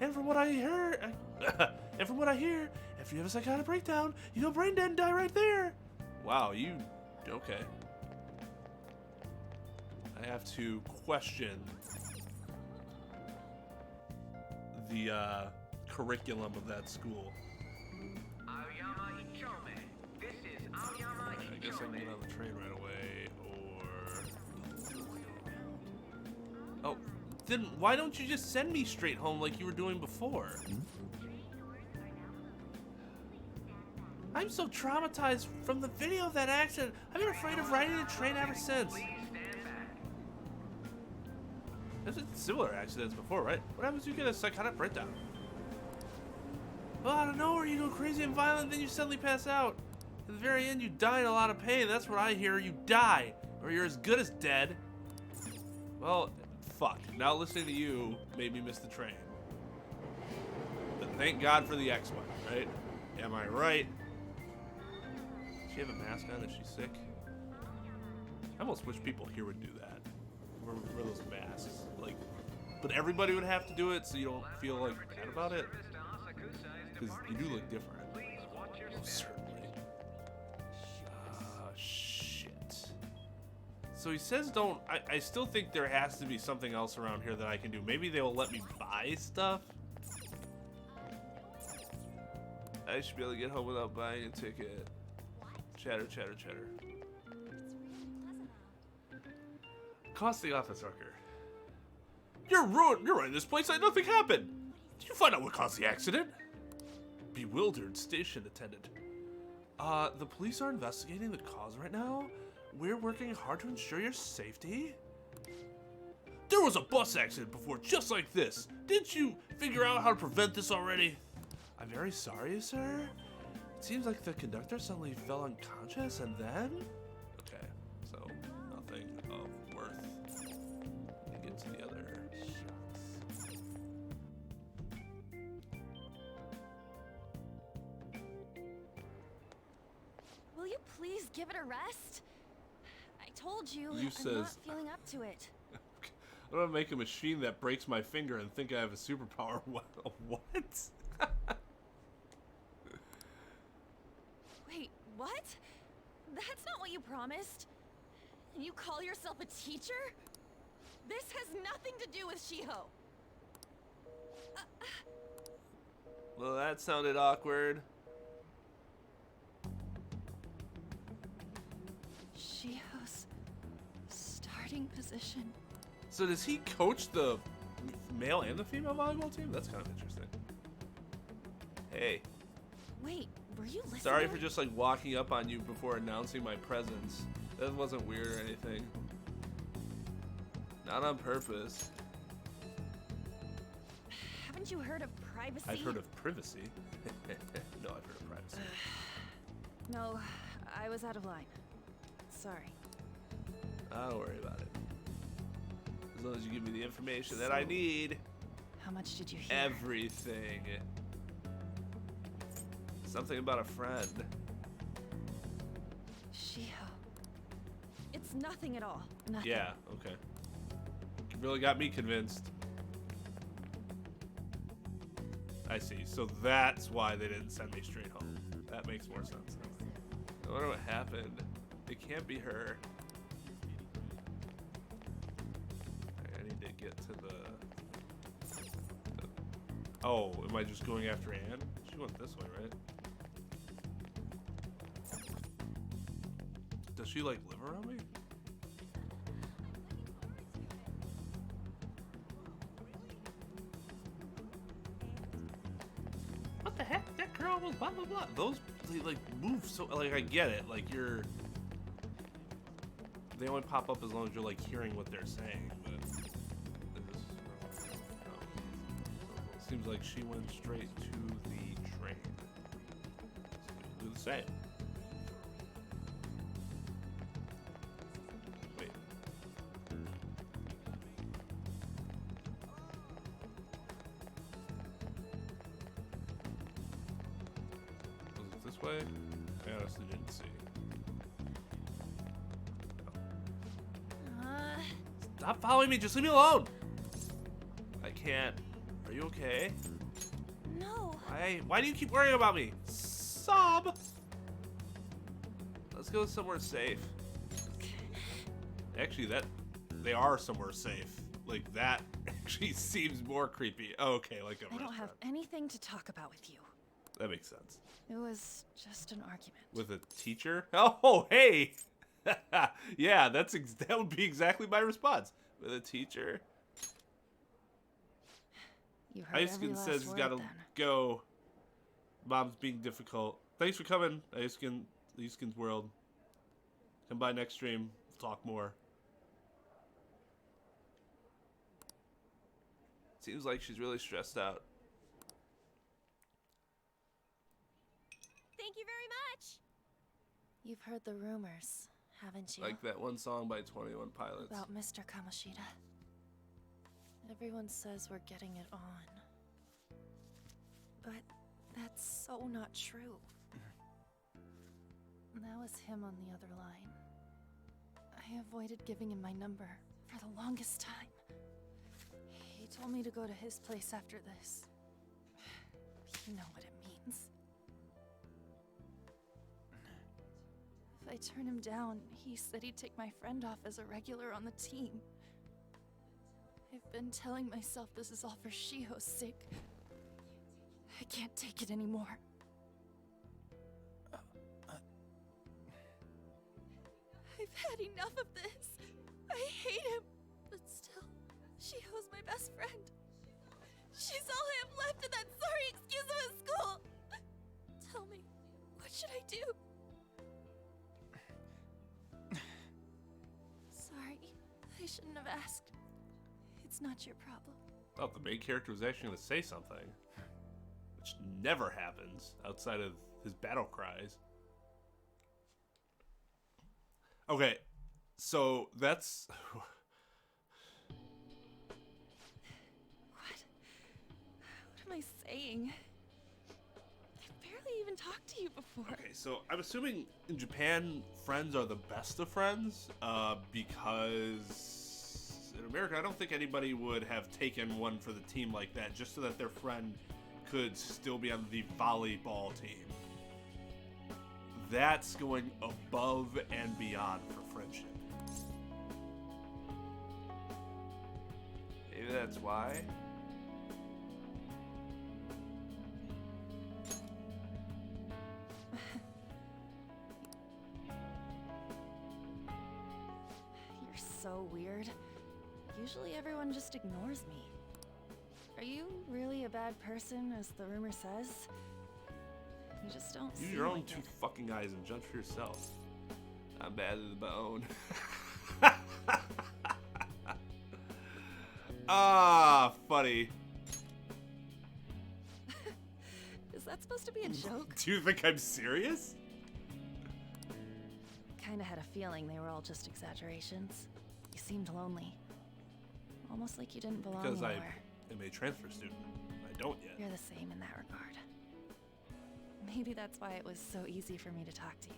And from what I hear, if you have a psychotic breakdown, you go brain dead and die right there. Wow, okay. I have to question the curriculum of that school. I guess I can get on the train right away, or... Oh, then why don't you just send me straight home like you were doing before? I'm so traumatized from the video of that accident. I've been afraid of riding a train ever since. There's been similar accidents before, right? What happens if you get a psychotic breakdown? Well, out of nowhere, you go crazy and violent, then you suddenly pass out. At the very end, you die in a lot of pain. That's what I hear. You die, or you're as good as dead. Well, fuck. Now listening to you made me miss the train. But thank God for the X-One, right? Am I right? Does she have a mask on? Is she sick? I almost wish people here would do that. Wear those masks. Like, but everybody would have to do it so you don't feel like bad about it. Because you do look different. Most certainly. Shit. So he says don't... I still think there has to be something else around here that I can do. Maybe they will let me buy stuff? I should be able to get home without buying a ticket. Chatter, chatter, chatter. Cost the office worker. You're running this place like nothing happened. Did you find out what caused the accident? Bewildered station attendant. The police are investigating the cause right now. We're working hard to ensure your safety. There was a bus accident before just like this. Didn't you figure out how to prevent this already? I'm very sorry, sir. It seems like the conductor suddenly fell unconscious and then... Okay, so nothing of worth. Let me get to the other shots. Will you please give it a rest? I told you, You I'm not feeling up to it. I'm gonna make a machine that breaks my finger and think I have a superpower. What? Wait, what? That's not what you promised. And you call yourself a teacher? This has nothing to do with Shiho. Well, that sounded awkward. Shiho's starting position. So does he coach the male and the female volleyball team? That's kind of interesting. Hey. Wait, were you listening? Sorry for just like walking up on you before announcing my presence. That wasn't weird or anything. Not on purpose. Haven't you heard of privacy? I've heard of privacy. No, I've heard of privacy. No, I was out of line. Sorry. Don't worry about it. As long as you give me the information that I need. How much did you hear? Everything. Something about a friend. Shiho. It's nothing at all. Nothing. Yeah, okay. You really got me convinced. I see. So that's why they didn't send me straight home. That makes more sense. I wonder what happened. It can't be her. I need to get to the... Oh, am I just going after Anne? She went this way, right? Does she, like, live around me? What the heck? That girl was blah, blah, blah. Those, they, like, move so... Like, I get it. Like, you're... They only pop up as long as you're, like, hearing what they're saying, but... Seems like she went straight to the train. So we'll do the same. Wait. Was it this way? I honestly didn't see. Stop following me, just leave me alone! I can't. Are you okay? No. Why do you keep worrying about me? Sob! Let's go somewhere safe. Actually, they are somewhere safe. Like, that actually seems more creepy. Oh, okay, like a I don't have restaurant. anything to talk about with you. That makes sense. It was just an argument. With a teacher? Oh, hey! Yeah, that would be exactly my response. With a teacher? You heard every Aiskin last says he's word, gotta then. go. Mom's being difficult. Thanks for coming, Aiskin's World. Come by next stream. We'll talk more. Seems like she's really stressed out. Thank you very much. You've heard the rumors, haven't you? Like that one song by 21 Pilots. About Mr. Kamoshida. Everyone says we're getting it on. But that's so not true. That was him on the other line. I avoided giving him my number for the longest time. He told me to go to his place after this. You know what it means. If I turn him down, he said he'd take my friend off as a regular on the team. I've been telling myself this is all for Shiho's sake. I can't take it anymore. I've had enough of this. I hate him. But still, Shiho's my best friend. She's all I have left in that sorry excuse of a school. Tell me, what should I do? Sorry, I shouldn't have asked. It's not your problem. Oh, the main character was actually going to say something. which never happens outside of his battle cries. Okay, so that's... What am I saying? I barely even talked to you before. Okay, so I'm assuming in Japan, friends are the best of friends, because in America, I don't think anybody would have taken one for the team like that just so that their friend could still be on the volleyball team. That's going above and beyond for friendship. Maybe that's why. You're so weird. Usually everyone just ignores me. Are you really a bad person, as the rumor says? You just don't Use seem your own like two it. fucking eyes and judge for yourself. I'm bad to the bone. Ah, funny. Is that supposed to be a joke? Do you think I'm serious? Kinda had a feeling they were all just exaggerations. You seemed lonely. Almost like you didn't belong Because I anywhere. am a transfer student. I don't yet. You're the same in that regard. Maybe that's why it was so easy for me to talk to you.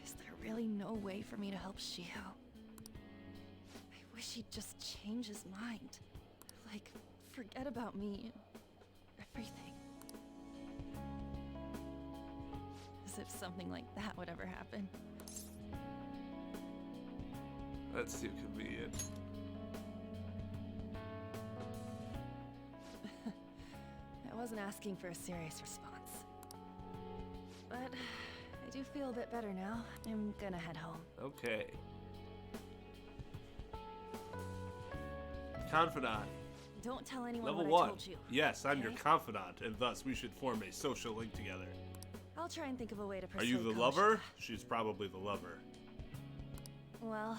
Is there really no way for me to help Shiho? I wish he'd just change his mind. Like, forget about me and everything. As if something like that would ever happen. That's too convenient. I wasn't asking for a serious response. But I do feel a bit better now. I'm gonna head home. Okay. Confidant. Don't tell anyone Level what 1. I told you. Yes, I'm your okay? confidant, and thus we should form a social link together. I'll try and think of a way to Are persuade you the Kamoshida. lover? She's probably the lover. Well,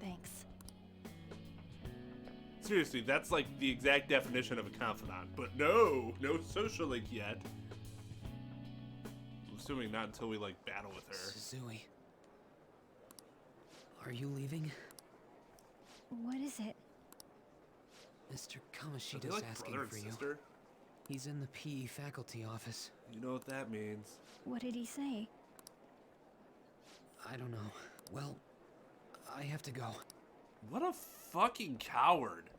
thanks. Seriously, that's like the exact definition of a confidant. But no social link yet. I'm assuming not until we like battle with her. Suzui. Are you leaving? What is it? Mr. Are they Kamoshida's like asking brother for and you. sister? He's in the PE faculty office. You know what that means. What did he say? I don't know. Well, I have to go. What a fucking coward.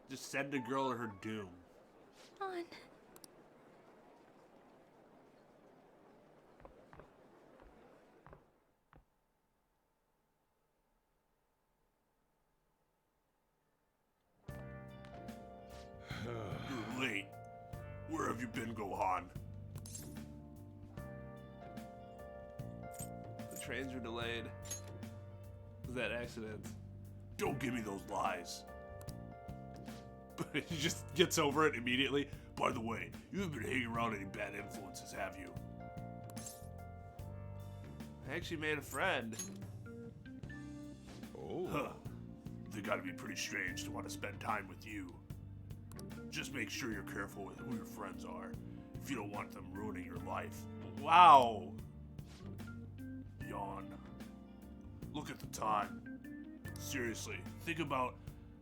Just send a girl to her doom. On. You're late. Where have you been, Gohan? The trains were delayed. Was that accident? Don't give me those lies. But he just gets over it immediately. By the way, you haven't been hanging around any bad influences, have you? I actually made a friend. Oh. Huh. They gotta be pretty strange to want to spend time with you. Just make sure you're careful with who your friends are, if you don't want them ruining your life. Wow. Yawn. Look at the time. Seriously, think about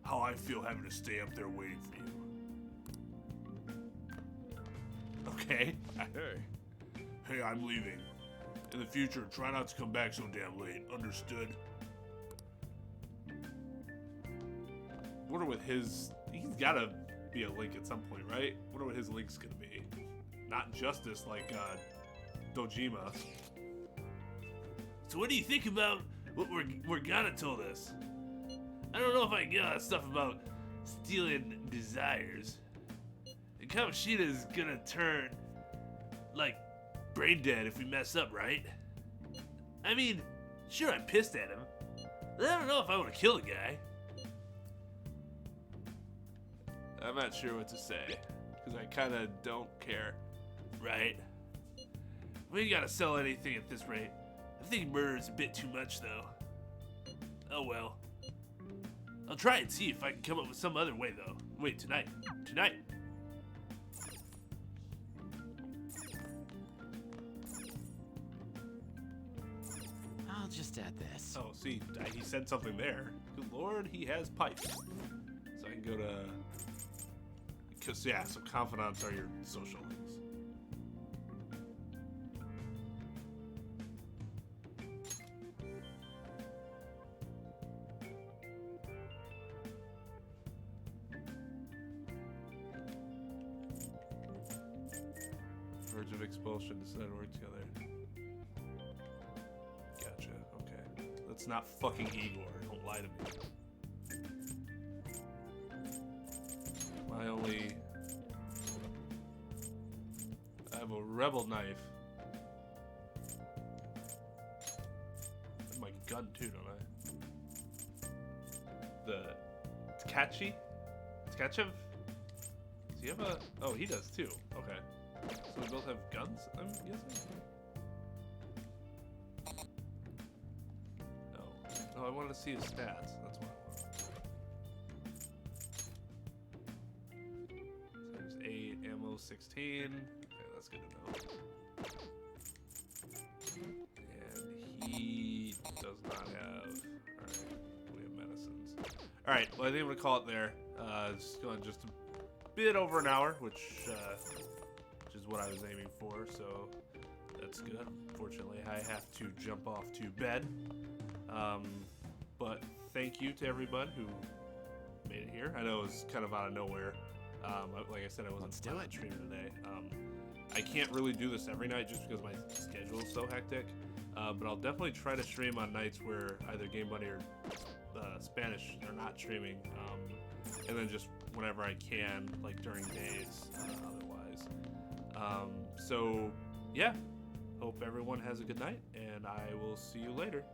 how I feel having to stay up there waiting for you. Okay. Hey. Hey, I'm leaving. In the future, try not to come back so damn late. Understood? Wonder what his... He's gotta be a link at some point, right? Wonder what his link's gonna be. Not justice like, Dojima. So what do you think about what Morgana told us? I don't know if I get all that stuff about stealing desires. And Kamoshida's gonna turn, like, brain dead if we mess up, right? I mean, sure, I'm pissed at him, but I don't know if I want to kill the guy. I'm not sure what to say, because I kind of don't care, right? We ain't gotta sell anything at this rate. I think murder is a bit too much, though. Oh well. I'll try and see if I can come up with some other way, though. Wait, tonight. Tonight. I'll just add this. Oh, see, he said something there. Good lord, he has pipes. So I can go to... Because, yeah, so confidants are your social links. Verge of expulsion, decide to work together. Gotcha, okay. That's not fucking Igor, don't lie to me. My only... I have a rebel knife. And my gun too, don't I? The... Tkachi? Tkachev? Does he have a... Oh, he does too, okay. So we both have guns, I'm guessing? No. Oh, I wanted to see his stats. That's what I want. Times 8, ammo 16. Okay, that's good to know. And he does not have... Alright, we have medicines. Alright, well I think I'm gonna call it there. It's going just a bit over an hour, which is what I was aiming for, so that's good. Unfortunately, I have to jump off to bed. But thank you to everyone who made it here. I know it was kind of out of nowhere. Like I said, I wasn't planning on streaming today. I can't really do this every night just because my schedule is so hectic. But I'll definitely try to stream on nights where either Game Buddy or Spanish are not streaming. And then just whenever I can, like during days, otherwise. So, yeah. Hope everyone has a good night, and I will see you later.